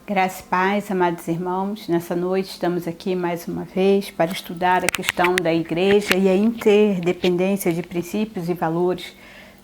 Graça e paz, amados irmãos, nessa noite estamos aqui mais uma vez para estudar a questão da igreja e a interdependência de princípios e valores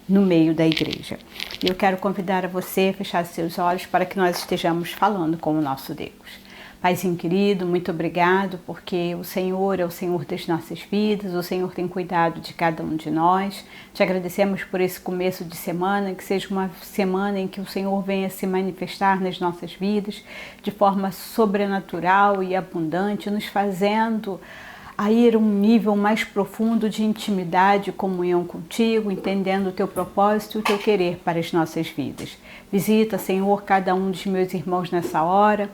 no meio da igreja. E eu quero convidar a você a fechar seus olhos para que nós estejamos falando com o nosso Deus. Paizinho querido, muito obrigado, porque o Senhor é o Senhor das nossas vidas, o Senhor tem cuidado de cada um de nós. Te agradecemos por esse começo de semana, que seja uma semana em que o Senhor venha se manifestar nas nossas vidas de forma sobrenatural e abundante, nos fazendo a ir a um nível mais profundo de intimidade e comunhão contigo, entendendo o teu propósito e o teu querer para as nossas vidas. Visita, Senhor, cada um dos meus irmãos nessa hora,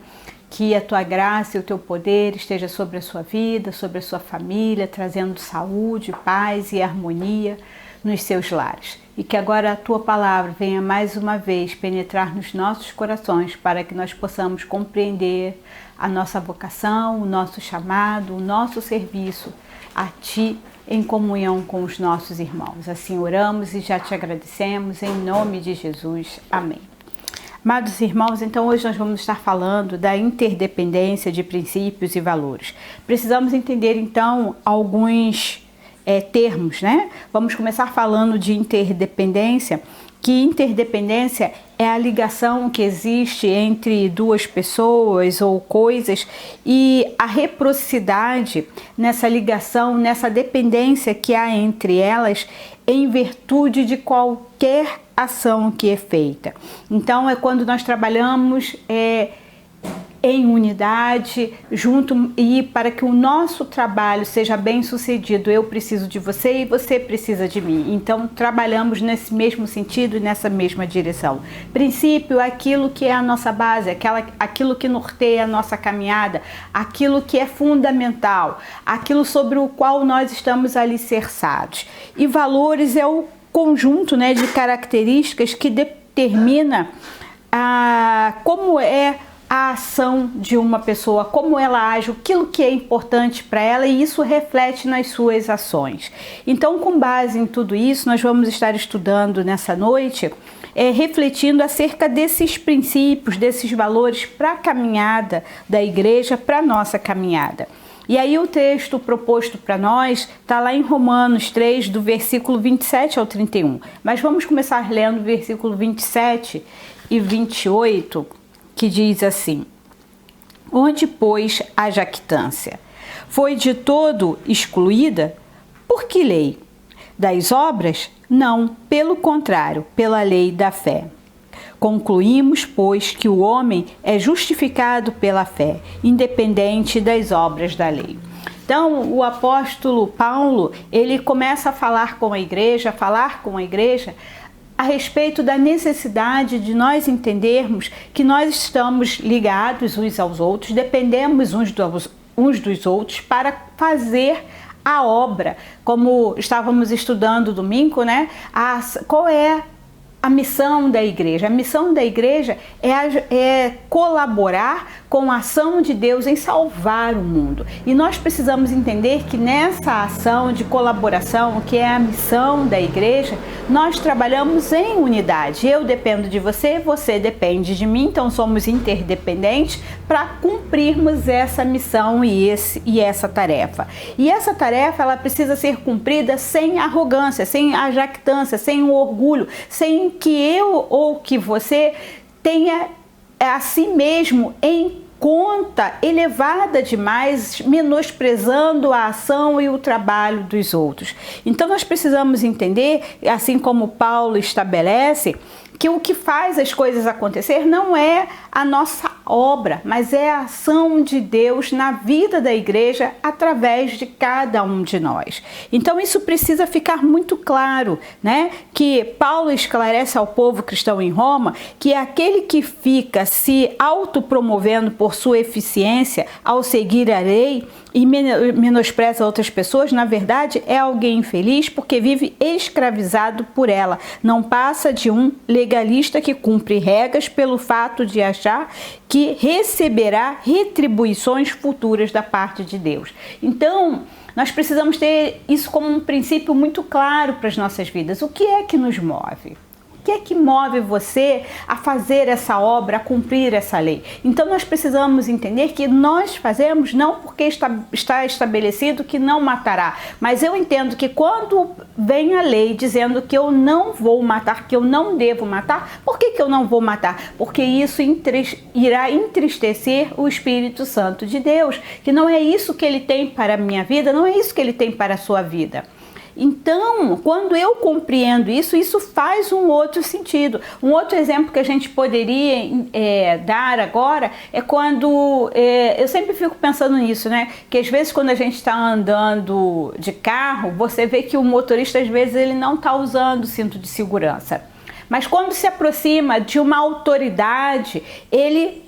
que a tua graça e o teu poder esteja sobre a sua vida, sobre a sua família, trazendo saúde, paz e harmonia nos seus lares. E que agora a tua palavra venha mais uma vez penetrar nos nossos corações para que nós possamos compreender a nossa vocação, o nosso chamado, o nosso serviço a ti em comunhão com os nossos irmãos. Assim oramos e já te agradecemos em nome de Jesus. Amém. Amados irmãos, então hoje nós vamos estar falando da interdependência de princípios e valores. Precisamos entender então alguns termos, né? Vamos começar falando de interdependência, que interdependência é a ligação que existe entre duas pessoas ou coisas e a reciprocidade nessa ligação, nessa dependência que há entre elas em virtude de qualquer ação que é feita. Então é quando nós trabalhamos em unidade, junto, e para que o nosso trabalho seja bem sucedido, eu preciso de você e você precisa de mim. Então trabalhamos nesse mesmo sentido e nessa mesma direção. Princípio é aquilo que é a nossa base, aquilo que norteia a nossa caminhada, aquilo que é fundamental, aquilo sobre o qual nós estamos alicerçados. E valores é o conjunto, né, de características que determina como é a ação de uma pessoa, como ela age, aquilo que é importante para ela, e isso reflete nas suas ações. Então, com base em tudo isso, nós vamos estar estudando nessa noite, refletindo acerca desses princípios, desses valores para a caminhada da igreja, para a nossa caminhada. E aí o texto proposto para nós está lá em Romanos 3, do versículo 27 ao 31. Mas vamos começar lendo o versículo 27 e 28, que diz assim: onde, pois, a jactância foi de todo excluída? Por que lei? Das obras? Não, pelo contrário, pela lei da fé. Concluímos, pois, que o homem é justificado pela fé, independente das obras da lei. Então, o apóstolo Paulo, ele começa a falar com a igreja, a respeito da necessidade de nós entendermos que nós estamos ligados uns aos outros, dependemos uns dos outros para fazer a obra. Como estávamos estudando domingo, né? Qual é a missão da igreja? A missão da igreja é colaborar com a ação de Deus em salvar o mundo. E nós precisamos entender que nessa ação de colaboração, que é a missão da igreja, nós trabalhamos em unidade. Eu dependo de você, você depende de mim, então somos interdependentes para cumprirmos essa missão e essa tarefa. E essa tarefa, ela precisa ser cumprida sem arrogância, sem a jactância, sem o orgulho, sem que eu ou que você tenha a si mesmo em conta elevada demais, menosprezando a ação e o trabalho dos outros. Então nós precisamos entender, assim como Paulo estabelece, que o que faz as coisas acontecer não é a nossa obra, mas é a ação de Deus na vida da igreja através de cada um de nós. Então isso precisa ficar muito claro, né? Que Paulo esclarece ao povo cristão em Roma que aquele que fica se autopromovendo por sua eficiência ao seguir a lei e menospreza outras pessoas, na verdade é alguém infeliz porque vive escravizado por ela. Não passa de um legalista que cumpre regras pelo fato de achar que receberá retribuições futuras da parte de Deus. Então, nós precisamos ter isso como um princípio muito claro para as nossas vidas. O que é que nos move? que é que move você a fazer essa obra, a cumprir essa lei? Então nós precisamos entender que nós fazemos não porque está estabelecido que não matará, mas eu entendo que quando vem a lei dizendo que eu não vou matar, que eu não devo matar, por que eu não vou matar? Porque isso irá entristecer o Espírito Santo de Deus, que não é isso que ele tem para a minha vida, não é isso que ele tem para a sua vida. Então, quando eu compreendo isso, isso faz um outro sentido. Um outro exemplo que a gente poderia dar agora é quando, eu sempre fico pensando nisso, né? Que às vezes quando a gente está andando de carro, você vê que o motorista às vezes ele não está usando o cinto de segurança. Mas quando se aproxima de uma autoridade, ele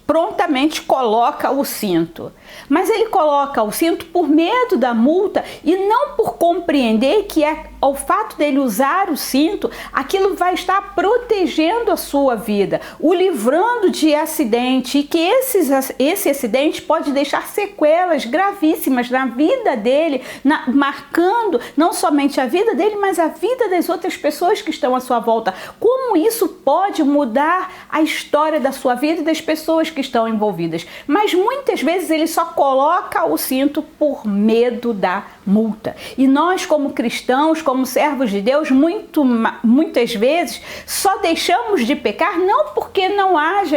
prontamente coloca o cinto. Mas ele coloca o cinto por medo da multa e não por compreender que ao fato dele usar o cinto, aquilo vai estar protegendo a sua vida, o livrando de acidente, e que esse acidente pode deixar sequelas gravíssimas na vida dele, marcando não somente a vida dele, mas a vida das outras pessoas que estão à sua volta. Como isso pode mudar a história da sua vida e das pessoas que estão envolvidas? Mas muitas vezes ele só coloca o cinto por medo da multa. E nós, como cristãos, como servos de Deus, muitas vezes só deixamos de pecar não porque não haja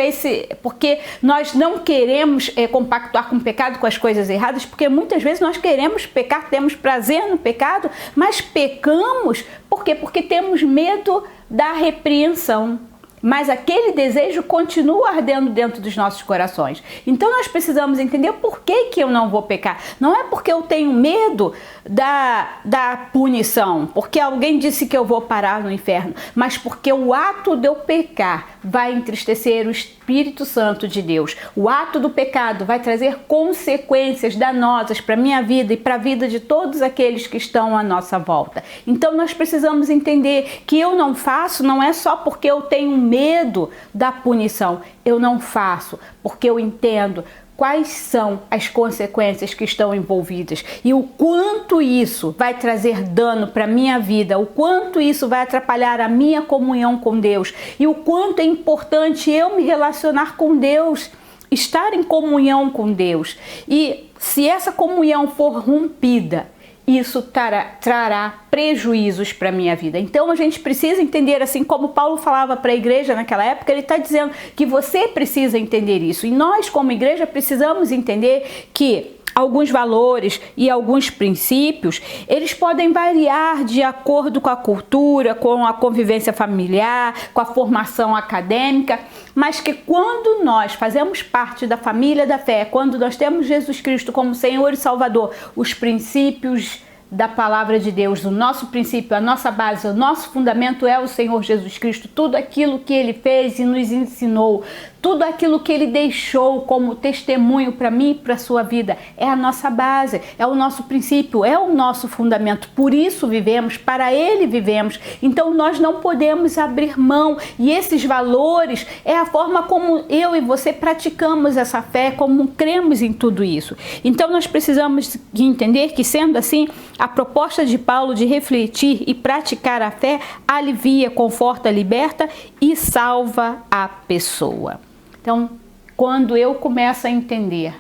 porque nós não queremos compactuar com o pecado, com as coisas erradas, porque muitas vezes nós queremos pecar, temos prazer no pecado, mas pecamos por quê? Porque temos medo da repreensão. Mas aquele desejo continua ardendo dentro dos nossos corações. Então nós precisamos entender por que eu não vou pecar. Não é porque eu tenho medo da punição, porque alguém disse que eu vou parar no inferno, mas porque o ato de eu pecar vai entristecer o Espírito Santo de Deus. O ato do pecado vai trazer consequências danosas para a minha vida e para a vida de todos aqueles que estão à nossa volta. Então nós precisamos entender que eu não faço, não é só porque eu tenho medo da punição. Eu não faço porque eu entendo quais são as consequências que estão envolvidas e o quanto isso vai trazer dano para a minha vida, o quanto isso vai atrapalhar a minha comunhão com Deus e o quanto é importante eu me relacionar com Deus, estar em comunhão com Deus. E se essa comunhão for rompida, isso trará prejuízos para a minha vida. Então a gente precisa entender, assim como Paulo falava para a igreja naquela época, ele está dizendo que você precisa entender isso. E nós, como igreja, precisamos entender que alguns valores e alguns princípios, eles podem variar de acordo com a cultura, com a convivência familiar, com a formação acadêmica, mas que quando nós fazemos parte da família da fé, quando nós temos Jesus Cristo como Senhor e Salvador, os princípios da palavra de Deus, o nosso princípio, a nossa base, o nosso fundamento é o Senhor Jesus Cristo, tudo aquilo que Ele fez e nos ensinou, tudo aquilo que Ele deixou como testemunho para mim e para a sua vida, é a nossa base, é o nosso princípio, é o nosso fundamento, por isso vivemos, para Ele vivemos, então nós não podemos abrir mão, e esses valores é a forma como eu e você praticamos essa fé, como cremos em tudo isso. Então nós precisamos entender que, sendo assim, a proposta de Paulo de refletir e praticar a fé alivia, conforta, liberta e salva a pessoa. Então, quando eu começo a entender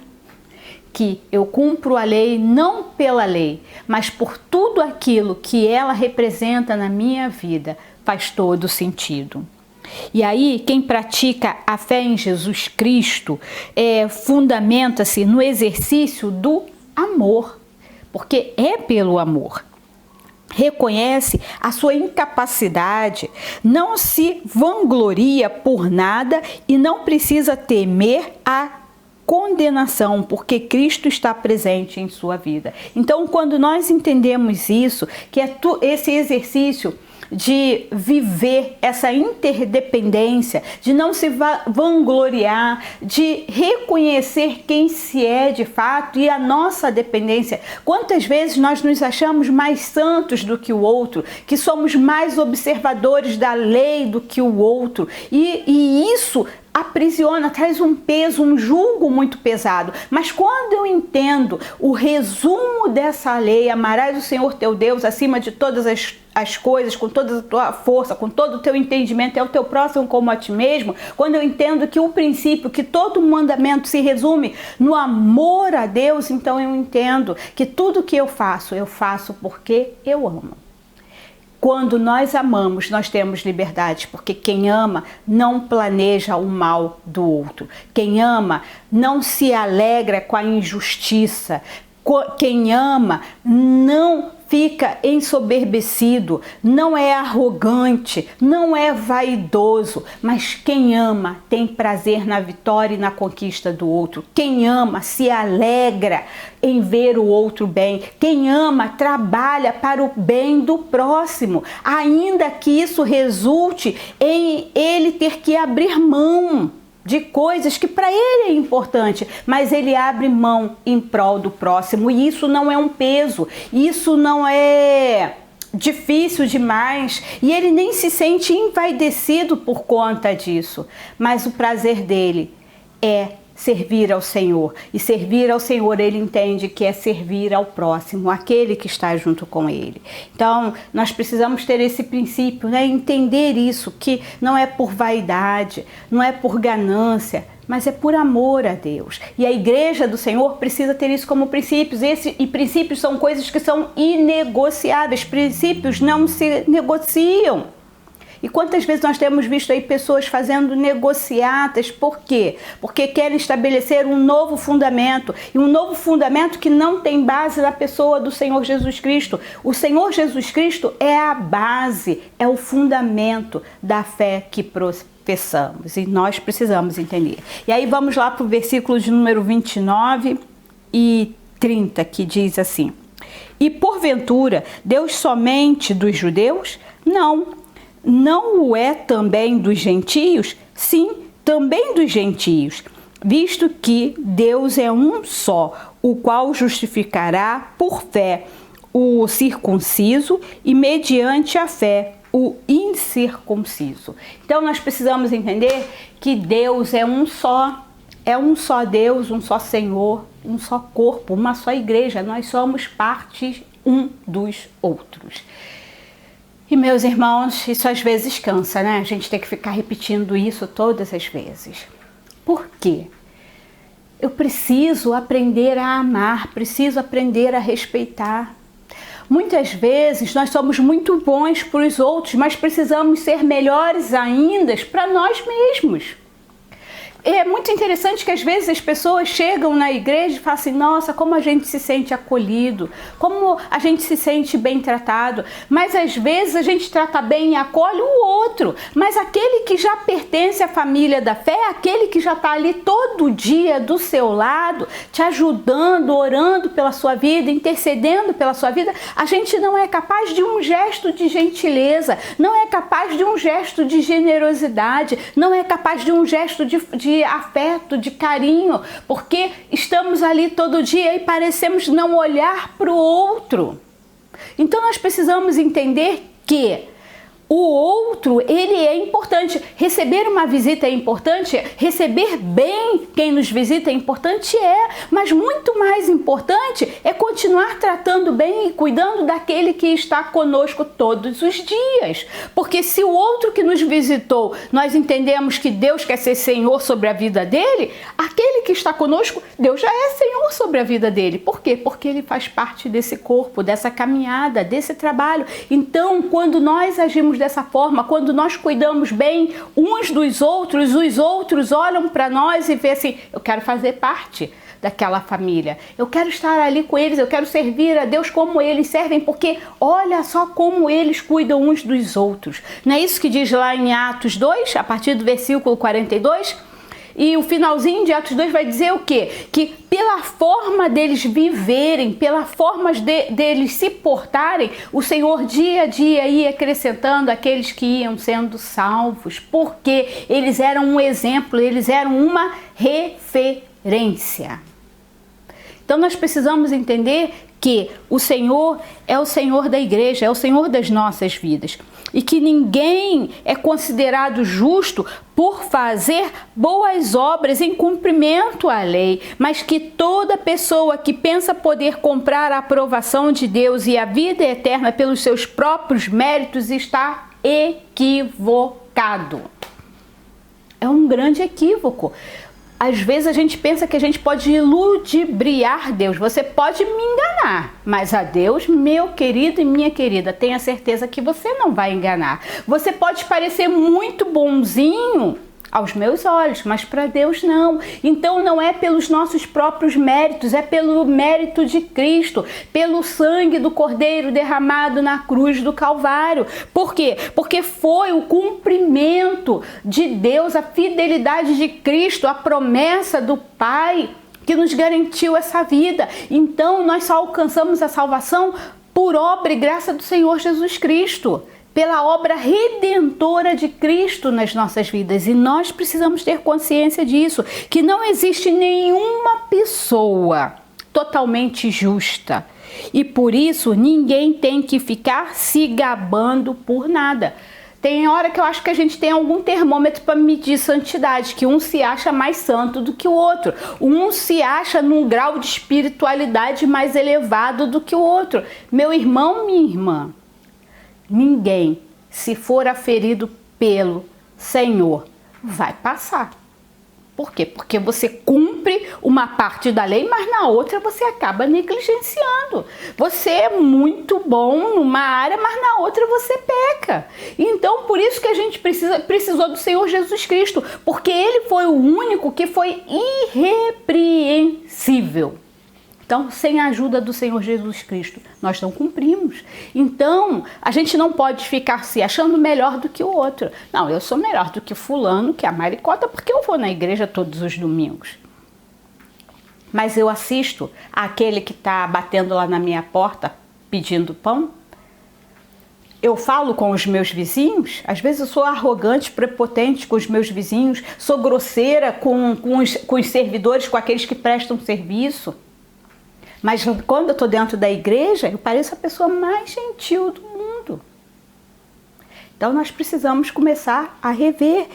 que eu cumpro a lei não pela lei, mas por tudo aquilo que ela representa na minha vida, faz todo sentido. E aí, quem pratica a fé em Jesus Cristo fundamenta-se no exercício do amor, porque é pelo amor. Reconhece a sua incapacidade, não se vangloria por nada e não precisa temer a condenação, porque Cristo está presente em sua vida. Então, quando nós entendemos isso, que é esse exercício de viver essa interdependência, de não se vangloriar, de reconhecer quem se é de fato e a nossa dependência. Quantas vezes nós nos achamos mais santos do que o outro, que somos mais observadores da lei do que o outro, e isso aprisiona, traz um peso, um jugo muito pesado. Mas quando eu entendo o resumo dessa lei, amarás o Senhor teu Deus acima de todas as coisas, com toda a tua força, com todo o teu entendimento, é o teu próximo como a ti mesmo, quando eu entendo que o princípio, que todo mandamento se resume no amor a Deus, então eu entendo que tudo que eu faço porque eu amo. Quando nós amamos, nós temos liberdade, porque quem ama não planeja o mal do outro. Quem ama não se alegra com a injustiça. Quem ama não fica ensoberbecido, não é arrogante, não é vaidoso, mas quem ama tem prazer na vitória e na conquista do outro. Quem ama se alegra em ver o outro bem. Quem ama trabalha para o bem do próximo, ainda que isso resulte em ele ter que abrir mão de coisas que para ele é importante, mas ele abre mão em prol do próximo, e isso não é um peso, isso não é difícil demais, e ele nem se sente envaidecido por conta disso, mas o prazer dele é servir ao Senhor, e servir ao Senhor ele entende que é servir ao próximo, aquele que está junto com ele. Então nós precisamos ter esse princípio, né? Entender isso, que não é por vaidade, não é por ganância, mas é por amor a Deus. E a igreja do Senhor precisa ter isso como princípios. E princípios são coisas que são inegociáveis, princípios não se negociam. E quantas vezes nós temos visto aí pessoas fazendo negociatas, por quê? Porque querem estabelecer um novo fundamento, e um novo fundamento que não tem base na pessoa do Senhor Jesus Cristo. O Senhor Jesus Cristo é a base, é o fundamento da fé que professamos, e nós precisamos entender. E aí vamos lá para o versículo de número 29 e 30, que diz assim: e porventura Deus somente dos judeus? Não o é também dos gentios? Sim, também dos gentios, visto que Deus é um só, o qual justificará por fé o circunciso e mediante a fé o incircunciso. Então nós precisamos entender que Deus é um só Deus, um só Senhor, um só corpo, uma só igreja. Nós somos parte um dos outros. E meus irmãos, isso às vezes cansa, né? A gente tem que ficar repetindo isso todas as vezes. Por quê? Eu preciso aprender a amar, preciso aprender a respeitar. Muitas vezes nós somos muito bons para os outros, mas precisamos ser melhores ainda para nós mesmos. É muito interessante que às vezes as pessoas chegam na igreja e falam assim: nossa, como a gente se sente acolhido, como a gente se sente bem tratado, mas às vezes a gente trata bem e acolhe o outro, mas aquele que já pertence à família da fé, aquele que já está ali todo dia do seu lado, te ajudando, orando pela sua vida, intercedendo pela sua vida, a gente não é capaz de um gesto de gentileza, não é capaz de um gesto de generosidade, não é capaz de um gesto de afeto, de carinho, porque estamos ali todo dia e parecemos não olhar para o outro. Então nós precisamos entender que o outro, ele é importante. Receber uma visita é importante, receber bem quem nos visita é importante, mas muito mais importante é continuar tratando bem e cuidando daquele que está conosco todos os dias. Porque se o outro que nos visitou, nós entendemos que Deus quer ser Senhor sobre a vida dele, aquele que está conosco, Deus já é Senhor sobre a vida dele. Por quê? Porque ele faz parte desse corpo, dessa caminhada, desse trabalho. Então, quando nós agimos dessa forma, quando nós cuidamos bem uns dos outros, os outros olham para nós e vê assim: eu quero fazer parte daquela família, eu quero estar ali com eles, eu quero servir a Deus como eles servem, porque olha só como eles cuidam uns dos outros. Não é isso que diz lá em Atos 2, a partir do versículo 42? E o finalzinho de Atos 2 vai dizer o quê? Que pela forma deles viverem, pela forma deles se portarem, o Senhor dia a dia ia acrescentando aqueles que iam sendo salvos, porque eles eram um exemplo, eles eram uma referência. Então nós precisamos entender que o Senhor é o Senhor da igreja, é o Senhor das nossas vidas. E que ninguém é considerado justo por fazer boas obras em cumprimento à lei, mas que toda pessoa que pensa poder comprar a aprovação de Deus e a vida eterna pelos seus próprios méritos está equivocado. É um grande equívoco. Às vezes a gente pensa que a gente pode ludibriar Deus. Você pode me enganar, mas a Deus, meu querido e minha querida, tenha certeza que você não vai enganar. Você pode parecer muito bonzinho aos meus olhos, mas para Deus não. Então não é pelos nossos próprios méritos, é pelo mérito de Cristo, pelo sangue do Cordeiro derramado na cruz do Calvário. Por quê? Porque foi o cumprimento de Deus, a fidelidade de Cristo, a promessa do Pai que nos garantiu essa vida. Então nós só alcançamos a salvação por obra e graça do Senhor Jesus Cristo, pela obra redentora de Cristo nas nossas vidas. E nós precisamos ter consciência disso, que não existe nenhuma pessoa totalmente justa. E por isso ninguém tem que ficar se gabando por nada. Tem hora que eu acho que a gente tem algum termômetro para medir santidade, que um se acha mais santo do que o outro. Um se acha num grau de espiritualidade mais elevado do que o outro. Meu irmão, minha irmã, ninguém, se for aferido pelo Senhor, vai passar. Por quê? Porque você cumpre uma parte da lei, mas na outra você acaba negligenciando. Você é muito bom numa área, mas na outra você peca. Então, por isso que a gente precisou do Senhor Jesus Cristo, porque Ele foi o único que foi irrepreensível. Então, sem a ajuda do Senhor Jesus Cristo, nós não cumprimos. Então, a gente não pode ficar se achando melhor do que o outro. Não, eu sou melhor do que fulano, que a maricota, porque eu vou na igreja todos os domingos. Mas eu assisto àquele que está batendo lá na minha porta, pedindo pão. Eu falo com os meus vizinhos, às vezes eu sou arrogante, prepotente com os meus vizinhos, sou grosseira com os servidores, com aqueles que prestam serviço. Mas quando eu estou dentro da igreja, eu pareço a pessoa mais gentil do mundo. Então nós precisamos começar a rever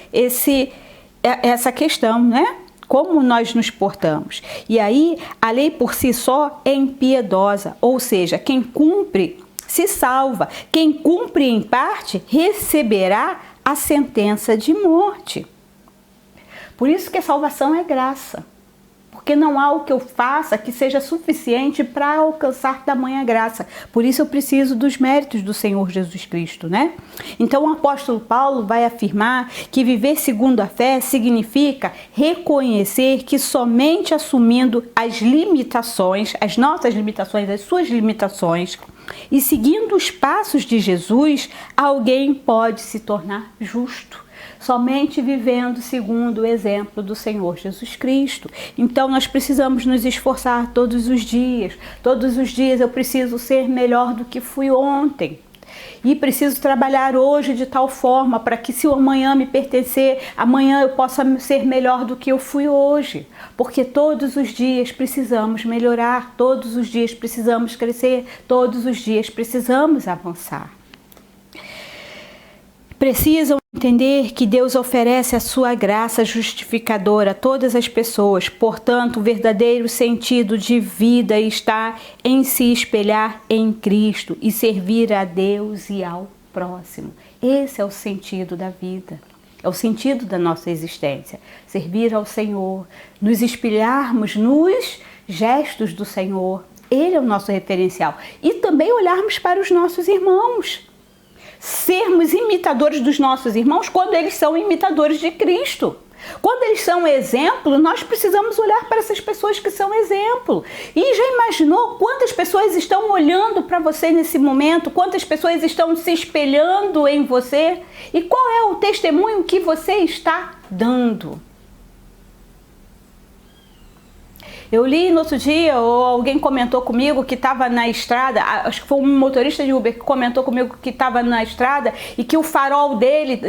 essa questão, né? Como nós nos portamos. E aí, a lei por si só é impiedosa, ou seja, quem cumpre se salva, quem cumpre em parte receberá a sentença de morte. Por isso que a salvação é graça. Porque não há o que eu faça que seja suficiente para alcançar tamanha graça. Por isso eu preciso dos méritos do Senhor Jesus Cristo, né? Então o apóstolo Paulo vai afirmar que viver segundo a fé significa reconhecer que somente assumindo as limitações, as nossas limitações, as suas limitações, e seguindo os passos de Jesus, alguém pode se tornar justo. Somente vivendo segundo o exemplo do Senhor Jesus Cristo. Então nós precisamos nos esforçar todos os dias. Todos os dias eu preciso ser melhor do que fui ontem. E preciso trabalhar hoje de tal forma para que, se o amanhã me pertencer, amanhã eu possa ser melhor do que eu fui hoje. Porque todos os dias precisamos melhorar, todos os dias precisamos crescer, todos os dias precisamos avançar. Precisam entender que Deus oferece a sua graça justificadora a todas as pessoas. Portanto, o verdadeiro sentido de vida está em se espelhar em Cristo e servir a Deus e ao próximo. Esse é o sentido da vida. É o sentido da nossa existência. Servir ao Senhor, nos espelharmos nos gestos do Senhor. Ele é o nosso referencial. E também olharmos para os nossos irmãos. Sermos imitadores dos nossos irmãos quando eles são imitadores de Cristo. Quando eles são exemplo, nós precisamos olhar para essas pessoas que são exemplo. E já imaginou quantas pessoas estão olhando para você nesse momento? Quantas pessoas estão se espelhando em você? E qual é o testemunho que você está dando? Eu li no outro dia, ou alguém comentou comigo que estava na estrada, acho que foi um motorista de Uber que comentou comigo que estava na estrada e que o farol dele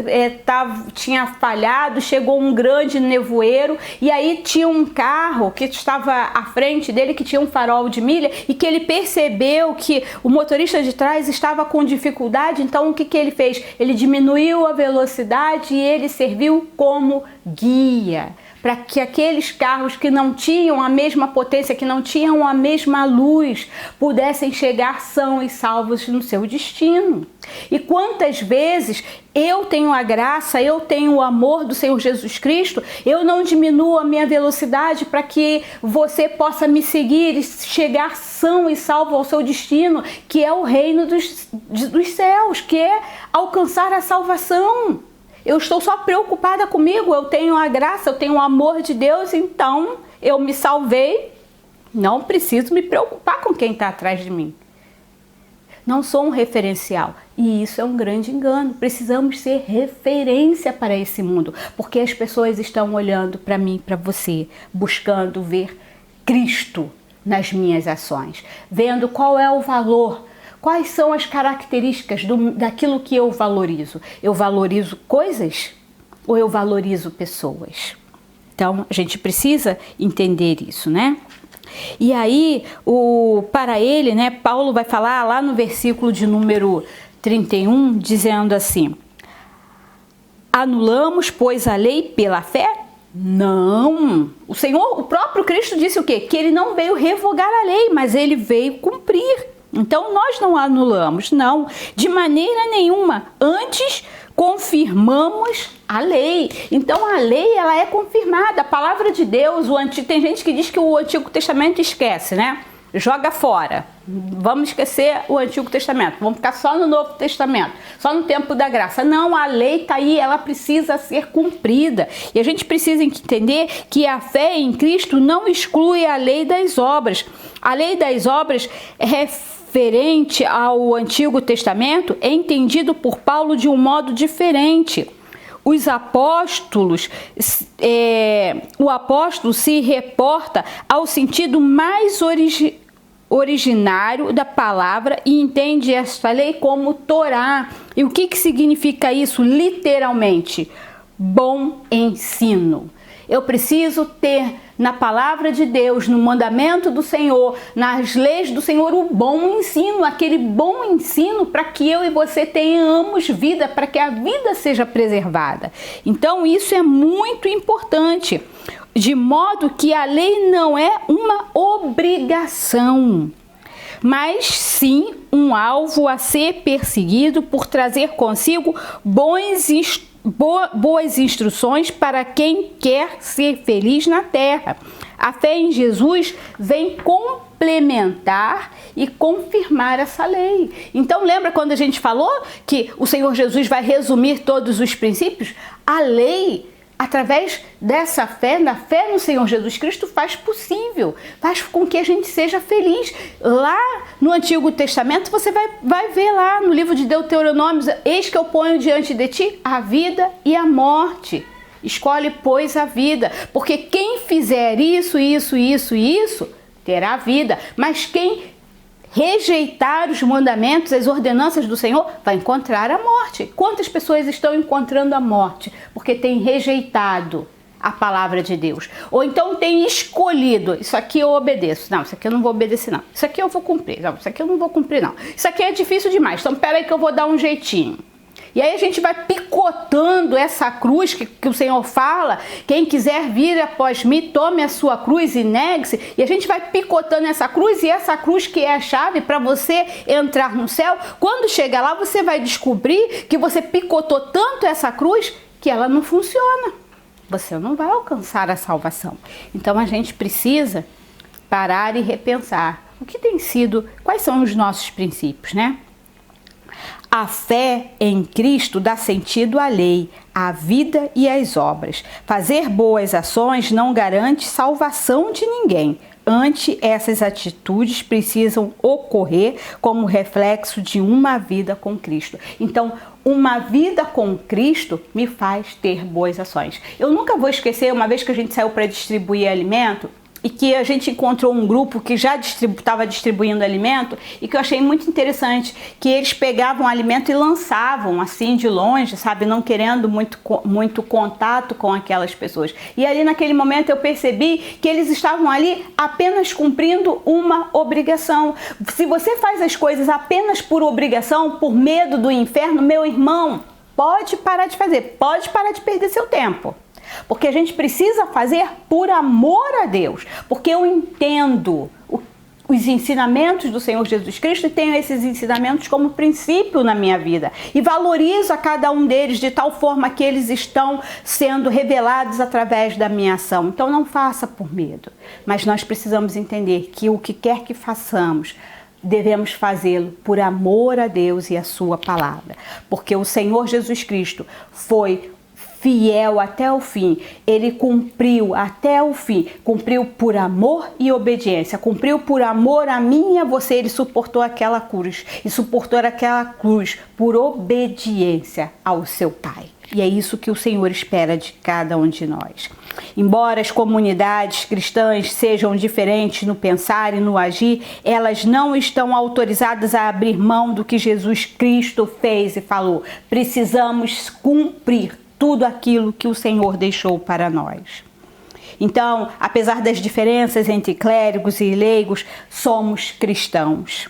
tinha falhado, chegou um grande nevoeiro e aí tinha um carro que estava à frente dele que tinha um farol de milha e que ele percebeu que o motorista de trás estava com dificuldade, então o que ele fez? Ele diminuiu a velocidade e ele serviu como guia para que aqueles carros que não tinham a mesma potência, que não tinham a mesma luz, pudessem chegar são e salvos no seu destino. E quantas vezes eu tenho a graça, eu tenho o amor do Senhor Jesus Cristo, eu não diminuo a minha velocidade para que você possa me seguir e chegar são e salvo ao seu destino, que é o reino dos céus, que é alcançar a salvação. Eu estou só preocupada comigo, eu tenho a graça, eu tenho o amor de Deus, então eu me salvei, não preciso me preocupar com quem está atrás de mim. Não sou um referencial e isso é um grande engano. Precisamos ser referência para esse mundo, porque as pessoas estão olhando para mim, para você, buscando ver Cristo nas minhas ações, vendo qual é o valor. Quais são as características daquilo que eu valorizo? Eu valorizo coisas ou eu valorizo pessoas? Então, a gente precisa entender isso, né? E aí, para ele, né, Paulo vai falar lá no versículo de número 31, dizendo assim: anulamos, pois, a lei pela fé? Não! O próprio Cristo disse o quê? Que ele não veio revogar a lei, mas ele veio cumprir. Então, nós não anulamos, não, de maneira nenhuma. Antes, confirmamos a lei. Então, a lei, ela é confirmada. A palavra de Deus, tem gente que diz que o Antigo Testamento esquece, né? Joga fora. Vamos esquecer o Antigo Testamento. Vamos ficar só no Novo Testamento, só no tempo da graça. Não, a lei está aí, ela precisa ser cumprida. E a gente precisa entender que a fé em Cristo não exclui a lei das obras. A lei das obras é referente ao Antigo Testamento, é entendido por Paulo de um modo diferente. Os apóstolos, o apóstolo se reporta ao sentido mais originário da palavra e entende esta lei como Torá. E o que significa isso literalmente? Bom ensino. Eu preciso ter na palavra de Deus, no mandamento do Senhor, nas leis do Senhor, o bom ensino, aquele bom ensino para que eu e você tenhamos vida, para que a vida seja preservada. Então isso é muito importante, de modo que a lei não é uma obrigação, mas sim um alvo a ser perseguido por trazer consigo boas instruções para quem quer ser feliz na terra. A fé em Jesus vem complementar e confirmar essa lei. Então lembra quando a gente falou que o Senhor Jesus vai resumir todos os princípios? A lei, através dessa fé, na fé no Senhor Jesus Cristo, faz possível, faz com que a gente seja feliz. Lá no Antigo Testamento, você vai ver lá no livro de Deuteronômio: eis que eu ponho diante de ti a vida e a morte. Escolhe, pois, a vida, porque quem fizer isso, terá vida. Mas quem rejeitar os mandamentos, as ordenanças do Senhor, vai encontrar a morte. Quantas pessoas estão encontrando a morte porque têm rejeitado a palavra de Deus? Ou então têm escolhido: isso aqui eu obedeço, não, isso aqui eu não vou obedecer, não, isso aqui eu vou cumprir, não, isso aqui eu não vou cumprir, não, isso aqui é difícil demais, então peraí que eu vou dar um jeitinho. E aí a gente vai picotando essa cruz que o Senhor fala: quem quiser vir após mim, tome a sua cruz e negue-se. E a gente vai picotando essa cruz, e essa cruz que é a chave para você entrar no céu. Quando chegar lá, você vai descobrir que você picotou tanto essa cruz que ela não funciona. Você não vai alcançar a salvação. Então a gente precisa parar e repensar o que tem sido, quais são os nossos princípios, né? A fé em Cristo dá sentido à lei, à vida e às obras. Fazer boas ações não garante salvação de ninguém. Antes, essas atitudes precisam ocorrer como reflexo de uma vida com Cristo. Então, uma vida com Cristo me faz ter boas ações. Eu nunca vou esquecer, uma vez que a gente saiu para distribuir alimento, e que a gente encontrou um grupo que já estava distribuindo alimento e que eu achei muito interessante, que eles pegavam alimento e lançavam assim de longe, sabe, não querendo muito contato com aquelas pessoas. E ali naquele momento eu percebi que eles estavam ali apenas cumprindo uma obrigação. Se você faz as coisas apenas por obrigação, por medo do inferno, meu irmão, pode parar de fazer, pode parar de perder seu tempo. Porque a gente precisa fazer por amor a Deus, porque eu entendo os ensinamentos do Senhor Jesus Cristo e tenho esses ensinamentos como princípio na minha vida e valorizo a cada um deles de tal forma que eles estão sendo revelados através da minha ação. Então não faça por medo, mas nós precisamos entender que o que quer que façamos, devemos fazê-lo por amor a Deus e a sua palavra, porque o Senhor Jesus Cristo foi fiel até o fim, ele cumpriu até o fim, cumpriu por amor e obediência, cumpriu por amor a mim e a você, ele suportou aquela cruz, e suportou aquela cruz por obediência ao seu Pai. E é isso que o Senhor espera de cada um de nós. Embora as comunidades cristãs sejam diferentes no pensar e no agir, elas não estão autorizadas a abrir mão do que Jesus Cristo fez e falou. Precisamos cumprir tudo aquilo que o Senhor deixou para nós. Então, apesar das diferenças entre clérigos e leigos, somos cristãos.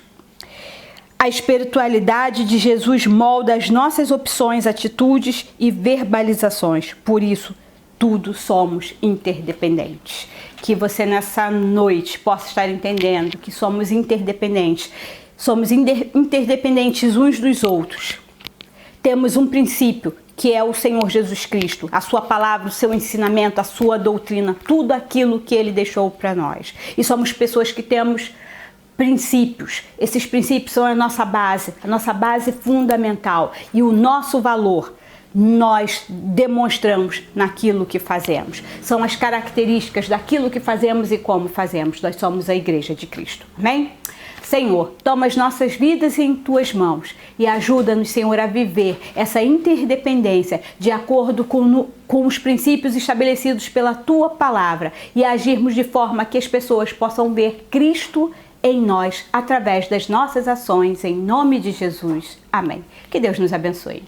A espiritualidade de Jesus molda as nossas opções, atitudes e verbalizações. Por isso, tudo somos interdependentes. Que você nessa noite possa estar entendendo que somos interdependentes. Somos interdependentes uns dos outros. Temos um princípio, que é o Senhor Jesus Cristo, a sua palavra, o seu ensinamento, a sua doutrina, tudo aquilo que ele deixou para nós. E somos pessoas que temos princípios. Esses princípios são a nossa base fundamental. E o nosso valor nós demonstramos naquilo que fazemos. São as características daquilo que fazemos e como fazemos. Nós somos a Igreja de Cristo. Amém? Senhor, toma as nossas vidas em Tuas mãos e ajuda-nos, Senhor, a viver essa interdependência de acordo com os princípios estabelecidos pela Tua Palavra e agirmos de forma que as pessoas possam ver Cristo em nós através das nossas ações, em nome de Jesus. Amém. Que Deus nos abençoe.